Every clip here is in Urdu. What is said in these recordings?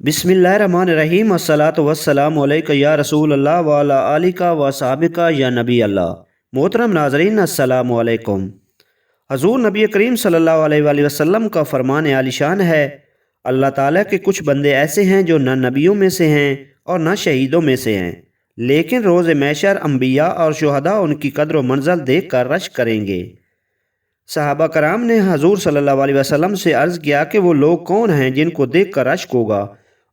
بسم اللہ الرحمن الرحیم الصلاۃ والسلام علیکہ یا رسول اللہ وعلی آلکہ و صحابکہ یا نبی اللہ۔ محترم ناظرین السلام علیکم۔ حضور نبی کریم صلی اللہ علیہ وآلہ وسلم کا فرمان عالی شان ہے، اللہ تعالیٰ کے کچھ بندے ایسے ہیں جو نہ نبیوں میں سے ہیں اور نہ شہیدوں میں سے ہیں، لیکن روز محشر انبیاء اور شہداء ان کی قدر و منزل دیکھ کر رشک کریں گے۔ صحابہ کرام نے حضور صلی اللہ علیہ وسلم سے عرض کیا کہ وہ لوگ کون ہیں جن کو دیکھ کر رشک ہوگا؟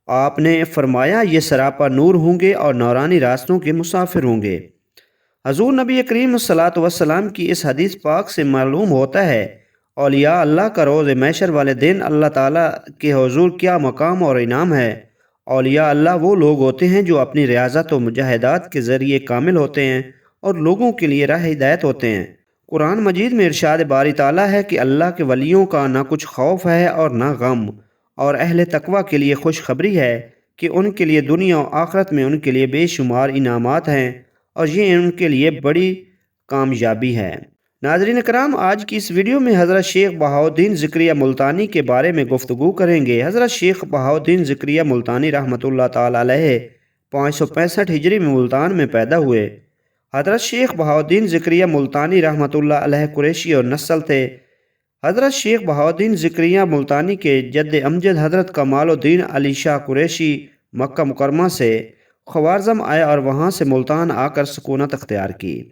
آپ نے فرمایا یہ سراپا نور ہوں گے اور نورانی راستوں کے مسافر ہوں گے۔ حضور نبی کریم صلی اللہ علیہ وسلم کی اس حدیث پاک سے معلوم ہوتا ہے اولیاء اللہ کا روز محشر والے دن اللہ تعالیٰ کے حضور کیا مقام اور انعام ہے۔ اولیاء اللہ وہ لوگ ہوتے ہیں جو اپنی ریاضت و مجاہدات کے ذریعے کامل ہوتے ہیں اور لوگوں کے لیے راہ ہدایت ہوتے ہیں۔ قرآن مجید میں ارشاد باری تعالیٰ ہے کہ اللہ کے ولیوں کا نہ کچھ خوف ہے اور نہ غم، اور اہل تقوی کے لیے خوشخبری ہے کہ ان کے لیے دنیا و آخرت میں ان کے لیے بے شمار انعامات ہیں اور یہ ان کے لیے بڑی کامیابی ہے۔ ناظرین کرام، آج کی اس ویڈیو میں حضرت شیخ بہاؤالدین ذکریہ ملتانی کے بارے میں گفتگو کریں گے۔ حضرت شیخ بہاؤالدین ذکریہ ملتانی رحمۃ اللہ تعالی علیہ 565 ہجری میں ملتان میں پیدا ہوئے۔ حضرت شیخ بہاؤالدین ذکریہ ملتانی رحمۃ اللہ علیہ قریشی اور نسل تھے۔ حضرت شیخ بہاؤالدین ذکریہ ملتانی کے جد امجد حضرت کمال الدین علی شاہ قریشی مکہ مکرمہ سے خوارزم آئے اور وہاں سے ملتان آ کر سکونت اختیار کی۔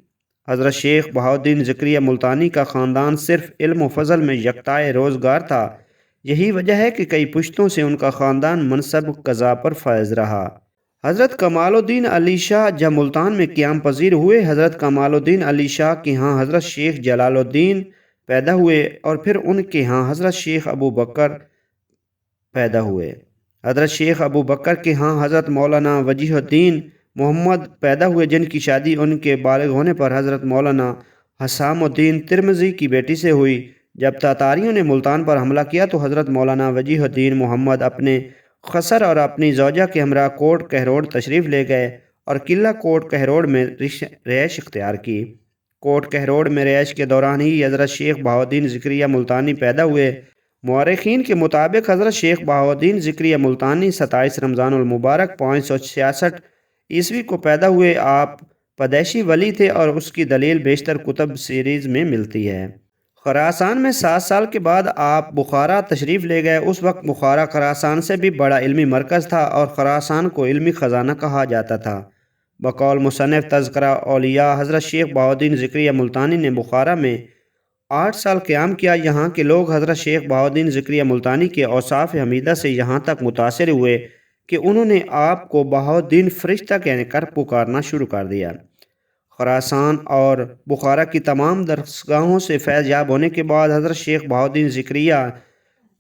حضرت شیخ بہاؤالدین ذکریہ ملتانی کا خاندان صرف علم و فضل میں یکتائے روزگار تھا، یہی وجہ ہے کہ کئی پشتوں سے ان کا خاندان منصب قضا پر فائز رہا۔ حضرت کمال الدین علی شاہ جب ملتان میں قیام پذیر ہوئے، حضرت کمال الدین علی شاہ کے ہاں حضرت شیخ جلال الدین پیدا ہوئے اور پھر ان کے ہاں حضرت شیخ ابو بکر پیدا ہوئے۔ حضرت شیخ ابو بکر کے ہاں حضرت مولانا وجیہ الدین محمد پیدا ہوئے، جن کی شادی ان کے بالغ ہونے پر حضرت مولانا حسام الدین ترمذی کی بیٹی سے ہوئی۔ جب تاتاریوں نے ملتان پر حملہ کیا تو حضرت مولانا وجیہ الدین محمد اپنے خسر اور اپنی زوجہ کے ہمراہ کوٹ کہروڑ تشریف لے گئے اور قلعہ کوٹ کہروڑ میں رہائش اختیار کی۔ کوٹ کہروڑ میں رہائش کے دوران ہی حضرت شیخ بہاؤالدین ذکریہ ملتانی پیدا ہوئے۔ مورخین کے مطابق حضرت شیخ بہاؤالدین ذکریہ ملتانی 27 رمضان المبارک 566 عیسوی کو پیدا ہوئے۔ آپ پیدائشی ولی تھے اور اس کی دلیل بیشتر کتب سیریز میں ملتی ہے۔ خراسان میں 7 سال کے بعد آپ بخارا تشریف لے گئے۔ اس وقت بخارا خراسان سے بھی بڑا علمی مرکز تھا اور خراسان کو علمی خزانہ کہا جاتا تھا۔ بقول مصنف تذکرہ اولیاء، حضرت شیخ بہاؤالدین ذکریہ ملتانی نے بخارا میں 8 سال قیام کیا۔ یہاں کے لوگ حضرت شیخ بہاؤالدین ذکریہ ملتانی کے اوصاف حمیدہ سے یہاں تک متاثر ہوئے کہ انہوں نے آپ کو بہاؤالدین فرشتہ کہہ کر پکارنا شروع کر دیا۔ خراسان اور بخارا کی تمام درسگاہوں سے فیض یاب ہونے کے بعد حضرت شیخ بہاؤالدین ذکریہ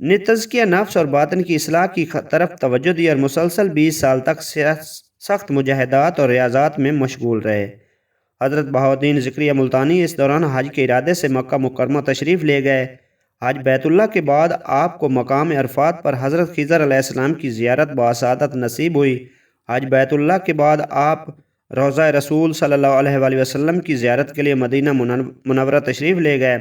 نے تزکیہ نفس اور باطن کی اصلاح کی طرف توجہ دی اور مسلسل 20 سال تک سخت مجاہدات اور ریاضات میں مشغول رہے۔ حضرت بہاؤالدین ذکریہ ملتانی اس دوران حج کے ارادے سے مکہ مکرمہ تشریف لے گئے۔ حج بیت اللہ کے بعد آپ کو مقام عرفات پر حضرت خضر علیہ السلام کی زیارت بسعادت نصیب ہوئی۔ حج بیت اللہ کے بعد آپ روضہ رسول صلی اللہ علیہ وآلہ وسلم کی زیارت کے لیے مدینہ منورہ تشریف لے گئے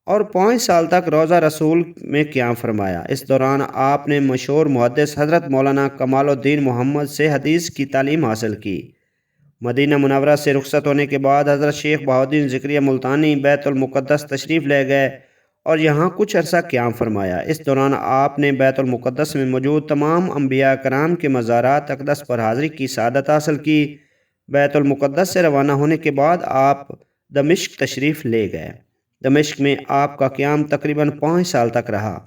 اور 5 سال تک روضہ رسول میں قیام فرمایا۔ اس دوران آپ نے مشہور محدث حضرت مولانا کمال الدین محمد سے حدیث کی تعلیم حاصل کی۔ مدینہ منورہ سے رخصت ہونے کے بعد حضرت شیخ بہاؤالدین ذکریہ ملتانی بیت المقدس تشریف لے گئے اور یہاں کچھ عرصہ قیام فرمایا۔ اس دوران آپ نے بیت المقدس میں موجود تمام انبیاء کرام کے مزارات اقدس پر حاضری کی سعادت حاصل کی۔ بیت المقدس سے روانہ ہونے کے بعد آپ دمشق تشریف لے گئے۔ دمشق میں آپ کا قیام تقریباً 5 سال تک رہا۔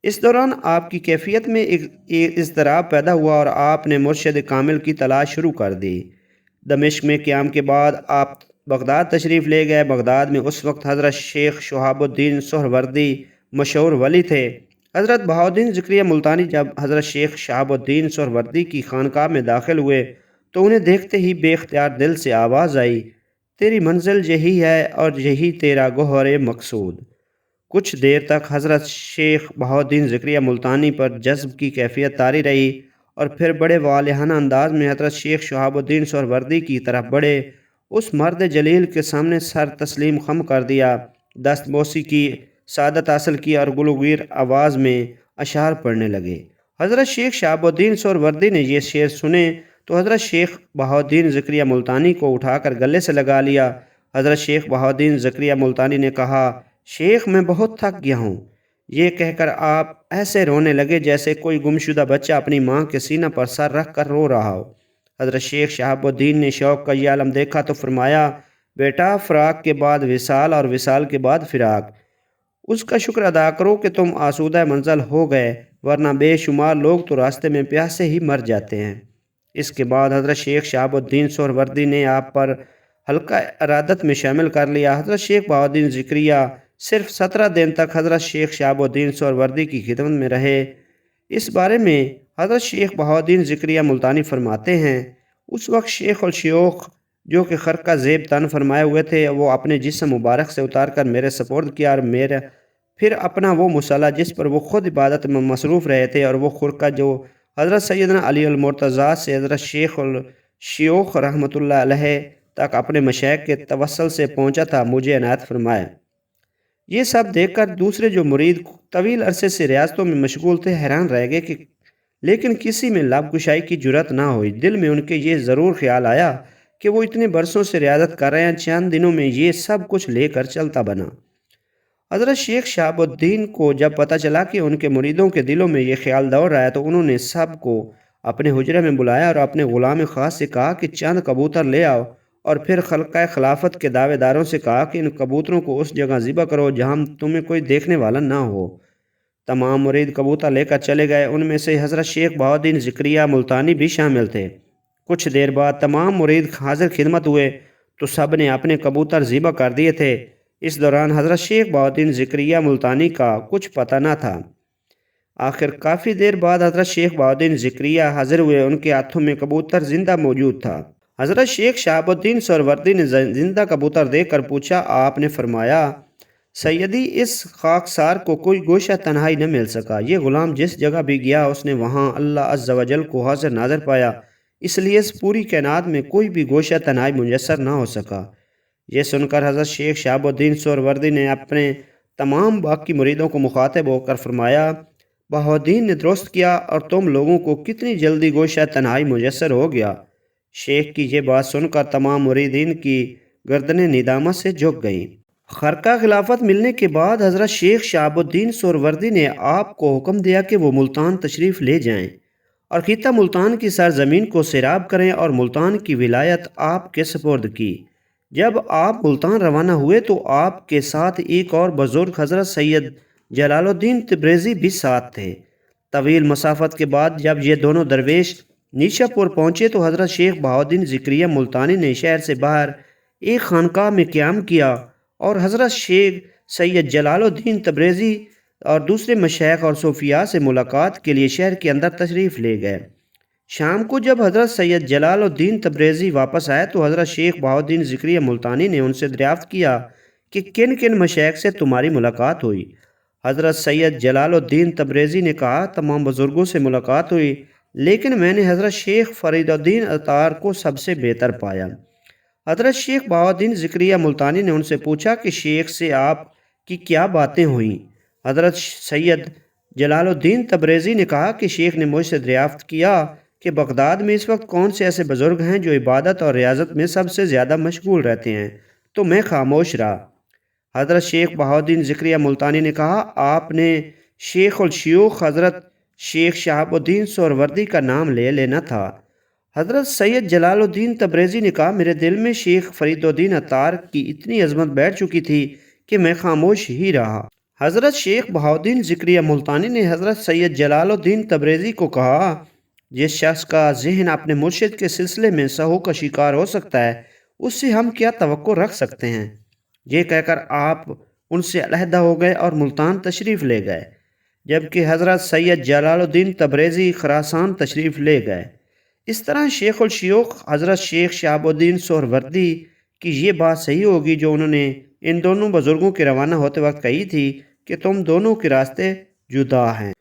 اس دوران آپ کی کیفیت میں ایک اضطراب پیدا ہوا اور آپ نے مرشد کامل کی تلاش شروع کر دی۔ دمشق میں قیام کے بعد آپ بغداد تشریف لے گئے۔ بغداد میں اس وقت حضرت شیخ شہاب الدین سہروردی مشہور ولی تھے۔ حضرت بہاؤالدین ذکریہ ملتانی جب حضرت شیخ شہاب الدین سہروردی کی خانقاہ میں داخل ہوئے تو انہیں دیکھتے ہی بے اختیار دل سے آواز آئی، تیری منزل یہی ہے اور یہی تیرا گوہر مقصود۔ کچھ دیر تک حضرت شیخ بہاؤالدین ذکریہ ملتانی پر جذب کی کیفیت طاری رہی اور پھر بڑے والہانہ انداز میں حضرت شیخ شہاب الدین سہروردی کی طرف بڑھے۔ اس مرد جلیل کے سامنے سر تسلیم خم کر دیا، دست بوسی کی سعادت حاصل کی اور گلوگیر آواز میں اشعار پڑھنے لگے۔ حضرت شیخ شہاب الدین سہروردی نے یہ شعر سنے تو حضرت شیخ بہاؤالدین زکریا ملتانی کو اٹھا کر گلے سے لگا لیا۔ حضرت شیخ بہاؤالدین زکریا ملتانی نے کہا، شیخ میں بہت تھک گیا ہوں۔ یہ کہہ کر آپ ایسے رونے لگے جیسے کوئی گمشدہ بچہ اپنی ماں کے سینہ پر سر رکھ کر رو رہا ہو۔ حضرت شیخ شہاب الدین نے شوق کا یہ عالم دیکھا تو فرمایا، بیٹا، فراق کے بعد وصال اور وصال کے بعد فراق، اس کا شکر ادا کرو کہ تم آسودہ منزل ہو گئے، ورنہ بے شمار لوگ تو راستے میں پیاسے ہی مر جاتے ہیں۔ اس کے بعد حضرت شیخ شہاب الدین سہروردی نے آپ پر حلقہ ارادت میں شامل کر لیا۔ حضرت شیخ بہاؤالدین زکریہ صرف 17 دن تک حضرت شیخ شہاب الدین سہروردی کی خدمت میں رہے۔ اس بارے میں حضرت شیخ بہاؤالدین زکریہ ملتانی فرماتے ہیں، اس وقت شیخ الشیوخ جو کہ خرقہ زیب تن فرمائے ہوئے تھے، وہ اپنے جسم مبارک سے اتار کر میرے سپرد کیا، اور پھر اپنا وہ مصلی جس پر وہ خود عبادت میں مصروف رہے تھے اور وہ خرقہ جو حضرت سیدنا علی المرتضیٰ سے حضرت شیخ الشیوخ رحمۃ اللہ علیہ تک اپنے مشائخ کے توسل سے پہنچا تھا، مجھے عنایت فرمائے۔ یہ سب دیکھ کر دوسرے جو مرید طویل عرصے سے ریاضتوں میں مشغول تھے حیران رہ گئے لیکن کسی میں لب کشائی کی جرت نہ ہوئی۔ دل میں ان کے یہ ضرور خیال آیا کہ وہ اتنے برسوں سے ریاضت کر رہے ہیں، چند دنوں میں یہ سب کچھ لے کر چلتا بنا۔ حضرت شیخ شہاب الدین کو جب پتہ چلا کہ ان کے مریدوں کے دلوں میں یہ خیال دوڑ رہا ہے تو انہوں نے سب کو اپنے حجرے میں بلایا اور اپنے غلام خاص سے کہا کہ چند کبوتر لے آؤ، اور پھر خلقہ خلافت کے دعوے داروں سے کہا کہ ان کبوتروں کو اس جگہ ذبح کرو جہاں تمہیں کوئی دیکھنے والا نہ ہو۔ تمام مرید کبوتر لے کر چلے گئے، ان میں سے حضرت شیخ بہاؤالدین زکریہ ملتانی بھی شامل تھے۔ کچھ دیر بعد تمام مرید حاضر خدمت ہوئے تو سب نے اپنے کبوتر ذبح کر دیے تھے۔ اس دوران حضرت شیخ بہاؤالدین زکریہ ملتانی کا کچھ پتہ نہ تھا۔ آخر کافی دیر بعد حضرت شیخ بہاؤالدین زکریہ حاضر ہوئے، ان کے ہاتھوں میں کبوتر زندہ موجود تھا۔ حضرت شیخ شہاب الدین سہروردی نے زندہ کبوتر دیکھ کر پوچھا، آپ نے فرمایا، سیدی، اس خاکسار کو کوئی گوشہ تنہائی نہ مل سکا۔ یہ غلام جس جگہ بھی گیا اس نے وہاں اللہ عز و جل کو حاضر ناظر پایا، اس لیے اس پوری کائنات میں کوئی بھی گوشہ تنہائی میسر نہ ہو سکا۔ یہ سن کر حضرت شیخ شہاب الدین سہروردی نے اپنے تمام باقی مریدوں کو مخاطب ہو کر فرمایا، بہاؤالدین نے درست کیا، اور تم لوگوں کو کتنی جلدی گوشہ تنہائی میسر ہو گیا۔ شیخ کی یہ بات سن کر تمام مریدین کی گردنیں ندامت سے جھک گئیں۔ خرقہ خلافت ملنے کے بعد حضرت شیخ شہاب الدین سہروردی نے آپ کو حکم دیا کہ وہ ملتان تشریف لے جائیں اور خطہ ملتان کی سرزمین کو سیراب کریں، اور ملتان کی ولایت آپ کے سپرد کی۔ جب آپ ملتان روانہ ہوئے تو آپ کے ساتھ ایک اور بزرگ حضرت سید جلال الدین تبریزی بھی ساتھ تھے۔ طویل مسافت کے بعد جب یہ دونوں درویش نیشا پور پہنچے تو حضرت شیخ بہاؤالدین زکریہ ملتانی نے شہر سے باہر ایک خانقاہ میں قیام کیا اور حضرت شیخ سید جلال الدین تبریزی اور دوسرے مشائخ اور صوفیاء سے ملاقات کے لیے شہر کے اندر تشریف لے گئے۔ شام کو جب حضرت سید جلال الدین تبریزی واپس آئے تو حضرت شیخ بہاؤالدین زکریہ ملتانی نے ان سے دریافت کیا کہ کن کن مشائخ سے تمہاری ملاقات ہوئی۔ حضرت سید جلال الدین تبریزی نے کہا، تمام بزرگوں سے ملاقات ہوئی، لیکن میں نے حضرت شیخ فرید الدین عطار کو سب سے بہتر پایا۔ حضرت شیخ بہاؤالدین زکریہ ملتانی نے ان سے پوچھا کہ شیخ سے آپ کی کیا باتیں ہوئیں؟ حضرت سید جلال الدین تبریزی نے کہا کہ شیخ نے مجھ سے دریافت کیا کہ بغداد میں اس وقت کون سے ایسے بزرگ ہیں جو عبادت اور ریاضت میں سب سے زیادہ مشغول رہتے ہیں، تو میں خاموش رہا۔ حضرت شیخ بہاؤالدین زکریہ ملتانی نے کہا، آپ نے شیخ الشیوخ حضرت شیخ شہاب الدین سہروردی کا نام لے لینا تھا۔ حضرت سید جلال الدین تبریزی نے کہا، میرے دل میں شیخ فرید الدین عطار کی اتنی عظمت بیٹھ چکی تھی کہ میں خاموش ہی رہا۔ حضرت شیخ بہاؤالدین زکریہ ملتانی نے حضرت سید جلال الدین تبریزی کو کہا، جس شخص کا ذہن اپنے مرشد کے سلسلے میں سہو کا شکار ہو سکتا ہے، اس سے ہم کیا توقع رکھ سکتے ہیں؟ یہ کہہ کر آپ ان سے علیحدہ ہو گئے اور ملتان تشریف لے گئے، جبکہ حضرت سید جلال الدین تبریزی خراسان تشریف لے گئے۔ اس طرح شیخ الشیوخ حضرت شیخ شہاب الدین سہروردی کی یہ بات صحیح ہوگی جو انہوں نے ان دونوں بزرگوں کے روانہ ہوتے وقت کہی تھی کہ تم دونوں کے راستے جدا ہیں۔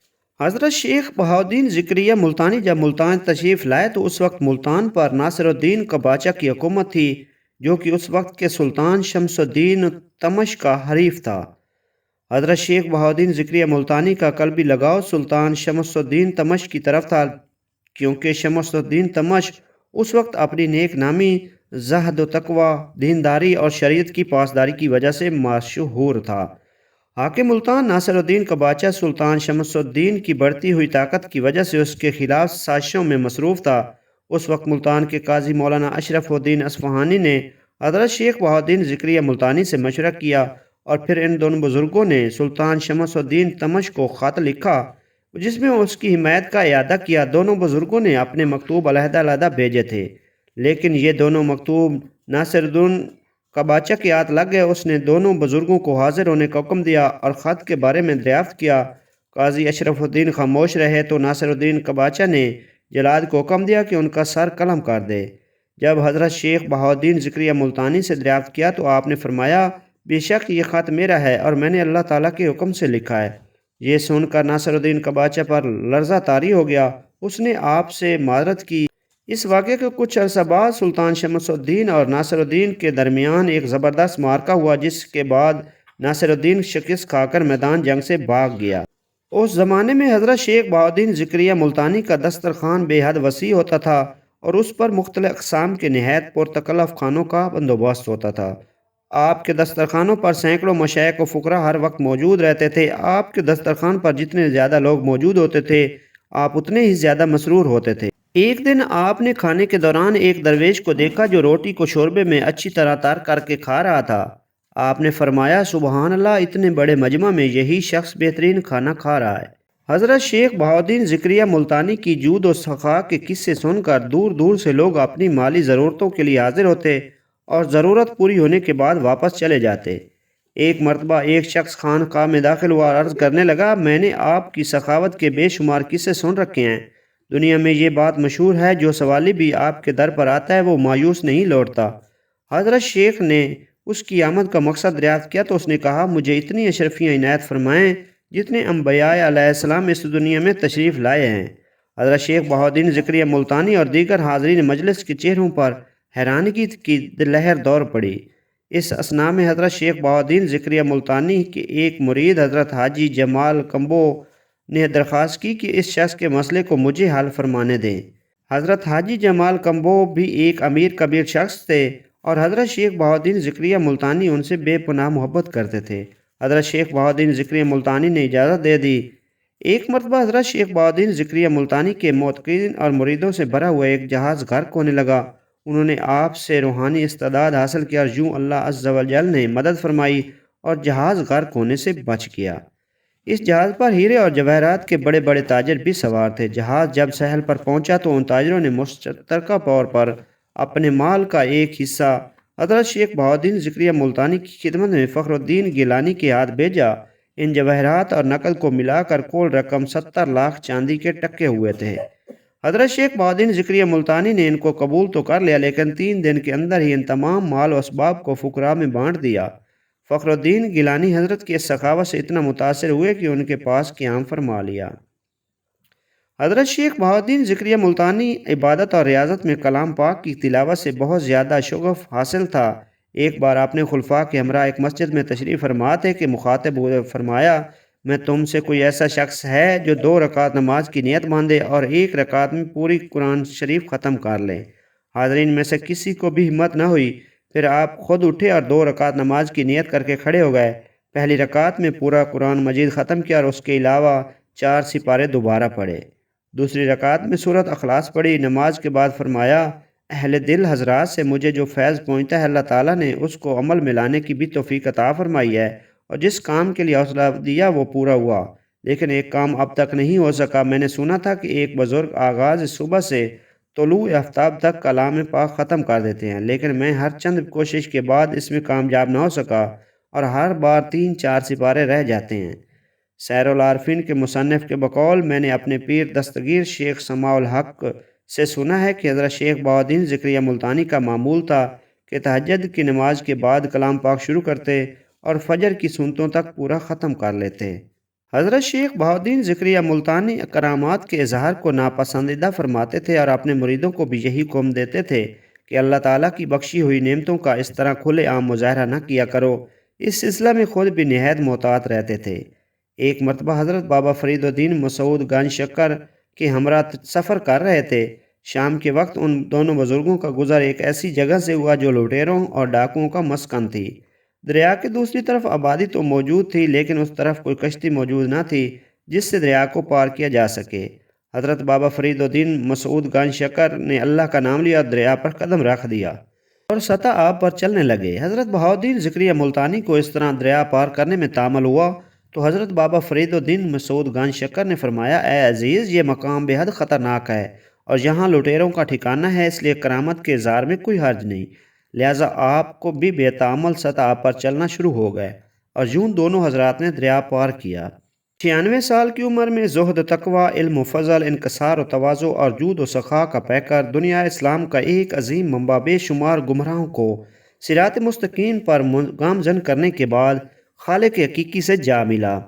حضرت شیخ بہاؤالدین زکریہ ملتانی جب ملتان تشریف لائے تو اس وقت ملتان پر ناصر الدین قباچہ کی حکومت تھی، جو کہ اس وقت کے سلطان شمس الدین تمش کا حریف تھا۔ حضرت شیخ بہاؤالدین ذکریہ ملتانی کا قلبی لگاؤ سلطان شمس الدین تمشق کی طرف تھا، کیونکہ شمس الدین تمشق اس وقت اپنی نیک نامی، زہد و تقوی، دینداری اور شریعت کی پاسداری کی وجہ سے مشہور تھا۔ حاکم ملتان ناصر الدین کا بادشاہ سلطان شمس الدین کی بڑھتی ہوئی طاقت کی وجہ سے اس کے خلاف سازشوں میں مصروف تھا۔ اس وقت ملتان کے قاضی مولانا اشرف الدین اصفہانی نے حضرت شیخ بہاؤالدین ذکریہ ملتانی سے مشورہ کیا اور پھر ان دونوں بزرگوں نے سلطان شمس الدین تمشق کو خط لکھا جس میں اس کی حمایت کا اعادہ کیا۔ دونوں بزرگوں نے اپنے مکتوب علیحدہ علیحدہ بھیجے تھے، لیکن یہ دونوں مکتوب ناصر الدین کا بادشاہ کے ہاتھ لگ گئے۔ اس نے دونوں بزرگوں کو حاضر ہونے کا حکم دیا اور خط کے بارے میں دریافت کیا۔ قاضی اشرف الدین خاموش رہے تو ناصر الدین کا بادشاہ نے جلاد کو حکم دیا کہ ان کا سر قلم کر دے۔ جب حضرت شیخ بہاؤالدین ذکریہ ملتانی سے دریافت کیا تو آپ نے فرمایا، بے شک یہ خط میرا ہے اور میں نے اللہ تعالیٰ کے حکم سے لکھا ہے۔ یہ سن کر ناصر الدین کا بادشاہ پر لرزہ طاری ہو گیا۔ اس نے آپ سے معذرت کی۔ اس واقعے کے کچھ عرصہ بعد سلطان شمس الدین اور ناصر الدین کے درمیان ایک زبردست معرکہ ہوا، جس کے بعد ناصر الدین شکست کھا کر میدان جنگ سے بھاگ گیا۔ اس زمانے میں حضرت شیخ بہاؤالدین ذکریہ ملتانی کا دسترخوان بے حد وسیع ہوتا تھا اور اس پر مختلف اقسام کے نہایت پرتکلف کھانوں کا بندوبست ہوتا تھا۔ آپ کے دسترخوانوں پر سینکڑوں مشائخ و فقراء ہر وقت موجود رہتے تھے۔ آپ کے دسترخوان پر جتنے زیادہ لوگ موجود ہوتے تھے، آپ اتنے ہی زیادہ مسرور ہوتے تھے۔ ایک دن آپ نے کھانے کے دوران ایک درویش کو دیکھا جو روٹی کو شوربے میں اچھی طرح تر کر کے کھا رہا تھا۔ آپ نے فرمایا، سبحان اللہ، اتنے بڑے مجمع میں یہی شخص بہترین کھانا کھا رہا ہے۔ حضرت شیخ بہاؤالدین ذکریہ ملتانی کی جود و سخا کے قصے سن کر دور دور سے لوگ اپنی مالی ضرورتوں کے لیے حاضر ہوتے اور ضرورت پوری ہونے کے بعد واپس چلے جاتے۔ ایک مرتبہ ایک شخص خانقاہ میں داخل ہوا اور عرض کرنے لگا، میں نے آپ کی سخاوت کے بے شمار قصے سن رکھے ہیں۔ دنیا میں یہ بات مشہور ہے، جو سوالی بھی آپ کے در پر آتا ہے وہ مایوس نہیں لوٹتا۔ حضرت شیخ نے اس کی آمد کا مقصد دریافت کیا تو اس نے کہا، مجھے اتنی اشرفیاں عنایت فرمائیں جتنے انبیاء علیہ السلام اس دنیا میں تشریف لائے ہیں۔ حضرت شیخ بہاؤالدین ذکریہ ملتانی اور دیگر حاضرین مجلس کے چہروں پر حیرانگی کی لہر دور پڑی۔ اس اثناء میں حضرت شیخ بہاؤالدین ذکریہ ملتانی کے ایک مرید حضرت حاجی جمال کمبو نے درخواست کی کہ اس شخص کے مسئلے کو مجھے حل فرمانے دیں۔ حضرت حاجی جمال کمبو بھی ایک امیر کبیر شخص تھے اور حضرت شیخ بہاؤالدین ذکریہ ملتانی ان سے بے پناہ محبت کرتے تھے۔ حضرت شیخ بہاؤالدین ذکریہ ملتانی نے اجازت دے دی۔ ایک مرتبہ حضرت شیخ بہاؤالدین ذکریہ ملتانی کے معتقدین اور مریدوں سے بھرا ہوا ایک جہاز غرق ہونے لگا۔ انہوں نے آپ سے روحانی استعداد حاصل کیا اور یوں اللہ عز و جل نے مدد فرمائی اور جہاز غرق ہونے سے بچ گیا۔ اس جہاز پر ہیرے اور جواہرات کے بڑے بڑے تاجر بھی سوار تھے۔ جہاز جب ساحل پر پہنچا تو ان تاجروں نے مشترکہ طور پر اپنے مال کا ایک حصہ حضرت شیخ بہاؤالدین ذکریہ ملتانی کی خدمت میں فخر الدین گیلانی کے ہاتھ بھیجا۔ ان جواہرات اور نقد کو ملا کر کل رقم 70 لاکھ چاندی کے ٹکے ہوئے تھے۔ حضرت شیخ بہاؤالدین ذکریہ ملتانی نے ان کو قبول تو کر لیا، لیکن 3 دن کے اندر ہی ان تمام مال و اسباب کو فقراء میں بانٹ دیا۔ فخر الدین گیلانی حضرت کی اس سخاوت سے اتنا متاثر ہوئے کہ ان کے پاس قیام فرما لیا۔ حضرت شیخ بہاؤالدین ذکریہ ملتانی عبادت اور ریاضت میں کلام پاک کی تلاوت سے بہت زیادہ شغف حاصل تھا۔ ایک بار آپ نے خلفاء کے ہمراہ ایک مسجد میں تشریف فرما تھے کہ مخاطب ہوئے فرمایا، میں تم سے کوئی ایسا شخص ہے جو 2 رکعت نماز کی نیت باندھے اور 1 رکعت میں پوری قرآن شریف ختم کر لے؟ حاضرین میں سے کسی کو بھی ہمت نہ ہوئی۔ پھر آپ خود اٹھے اور 2 رکعت نماز کی نیت کر کے کھڑے ہو گئے۔ پہلی رکعت میں پورا قرآن مجید ختم کیا اور اس کے علاوہ 4 سپارے دوبارہ پڑھے۔ دوسری رکعت میں سورۃ اخلاص پڑھی۔ نماز کے بعد فرمایا، اہل دل حضرات سے مجھے جو فیض پہنچتا ہے اللہ تعالیٰ نے اس کو عمل میں لانے کی بھی توفیق عطا فرمائی ہے، اور جس کام کے لیے حوصلہ دیا وہ پورا ہوا، لیکن ایک کام اب تک نہیں ہو سکا۔ میں نے سنا تھا کہ ایک بزرگ آغاز صبح سے طلوع آفتاب تک کلام پاک ختم کر دیتے ہیں، لیکن میں ہر چند کوشش کے بعد اس میں کامیاب نہ ہو سکا اور ہر بار 3-4 سپارے رہ جاتے ہیں۔ سیر العارفین کے مصنف کے بقول میں نے اپنے پیر دستگیر شیخ سماع الحق سے سنا ہے کہ حضرت شیخ بہاؤالدین ذکریہ ملتانی کا معمول تھا کہ تہجد کی نماز کے بعد کلام پاک شروع کرتے اور فجر کی سنتوں تک پورا ختم کر لیتے۔ حضرت شیخ بہاؤالدین ذکریہ ملتانی کرامات کے اظہار کو ناپسندیدہ فرماتے تھے اور اپنے مریدوں کو بھی یہی حکم دیتے تھے کہ اللہ تعالیٰ کی بخشی ہوئی نعمتوں کا اس طرح کھلے عام مظاہرہ نہ کیا کرو، اس سلسلہ میں خود بھی نہایت محتاط رہتے تھے۔ ایک مرتبہ حضرت بابا فرید الدین مسعود گنج شکر کے ہمراہ سفر کر رہے تھے۔ شام کے وقت ان دونوں بزرگوں کا گزر ایک ایسی جگہ سے ہوا جو لٹیروں اور ڈاکوؤں کا مسکن تھی۔ دریا کے دوسری طرف آبادی تو موجود تھی، لیکن اس طرف کوئی کشتی موجود نہ تھی جس سے دریا کو پار کیا جا سکے۔ حضرت بابا فرید الدین مسعود گنج شکر نے اللہ کا نام لیا، دریا پر قدم رکھ دیا اور سطح آب پر چلنے لگے۔ حضرت بہاؤالدین ذکریہ ملتانی کو اس طرح دریا پار کرنے میں تعمل ہوا تو حضرت بابا فرید الدین مسعود گنج شکر نے فرمایا، اے عزیز، یہ مقام بے حد خطرناک ہے اور یہاں لٹیروں کا ٹھکانہ ہے، اس لیے کرامت کے اظہار میں کوئی حرج نہیں۔ لہٰذا آپ کو بھی بے تعمل سطح پر چلنا شروع ہو گئے اور یوں دونوں حضرات نے دریا پار کیا۔ 96 سال کی عمر میں زہد، تقوی، علم و فضل، انکسار و تواضع اور جود و سخا کا پیکر، دنیا اسلام کا ایک عظیم منبع بے شمار گمراہوں کو صراط مستقیم پر گامزن کرنے کے بعد خالق حقیقی سے جا ملا۔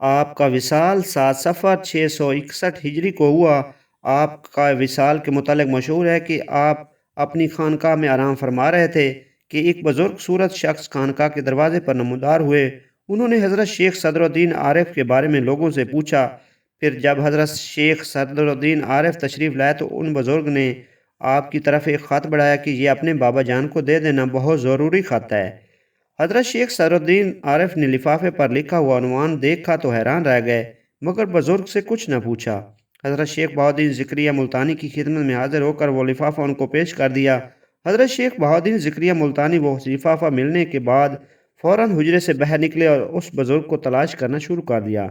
آپ کا وصال 7 صفر 661 ہجری کو ہوا۔ آپ کا وصال کے متعلق مشہور ہے کہ آپ اپنی خانقاہ میں آرام فرما رہے تھے کہ ایک بزرگ صورت شخص خانقاہ کے دروازے پر نمودار ہوئے۔ انہوں نے حضرت شیخ صدر الدین عارف کے بارے میں لوگوں سے پوچھا۔ پھر جب حضرت شیخ صدر الدین عارف تشریف لائے تو ان بزرگ نے آپ کی طرف ایک خط بڑھایا کہ یہ اپنے بابا جان کو دے دینا، بہت ضروری خط ہے۔ حضرت شیخ صدر الدین عارف نے لفافے پر لکھا ہوا عنوان دیکھا تو حیران رہ گئے، مگر بزرگ سے کچھ نہ پوچھا۔ حضرت شیخ بہاؤالدین ذکریہ ملتانی کی خدمت میں حاضر ہو کر وہ لفافہ ان کو پیش کر دیا۔ حضرت شیخ بہاؤالدین ذکریہ ملتانی وہ لفافہ ملنے کے بعد فوراً حجرے سے باہر نکلے اور اس بزرگ کو تلاش کرنا شروع کر دیا،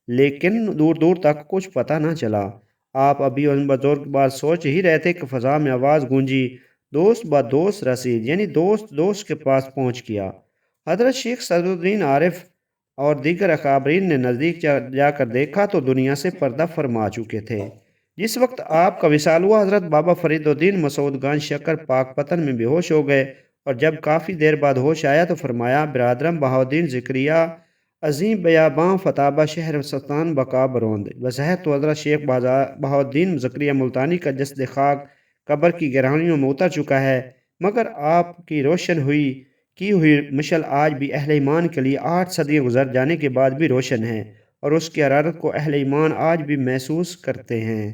لیکن دور دور تک کچھ پتہ نہ چلا۔ آپ ابھی ان بزرگ کے بعد سوچ ہی رہے تھے کہ فضا میں آواز گونجی، دوست با دوست رسید، یعنی دوست دوست کے پاس پہنچ گیا۔ حضرت شیخ صدر الدین عارف اور دیگر اکابرین نے نزدیک جا کر دیکھا تو دنیا سے پردہ فرما چکے تھے۔ جس وقت آپ کا وصال ہوا، حضرت بابا فرید الدین مسعود گنج شکر پاک پتن میں بے ہوش ہو گئے، اور جب کافی دیر بعد ہوش آیا تو فرمایا، برادرم، بہاؤالدین ذکریہ عظیم بیاباں فتابہ شہر سلطان بقا بروند۔ بظاہر تو حضرت شیخ بہاؤالدین ذکریہ ملتانی کا جسد خاک قبر کی گہرائیوں میں اتر چکا ہے، مگر آپ کی روشن کی ہوئی مشعل آج بھی اہل ایمان کے لیے 8 صدیاں گزر جانے کے بعد بھی روشن ہے، اور اس کی حرارت کو اہل ایمان آج بھی محسوس کرتے ہیں۔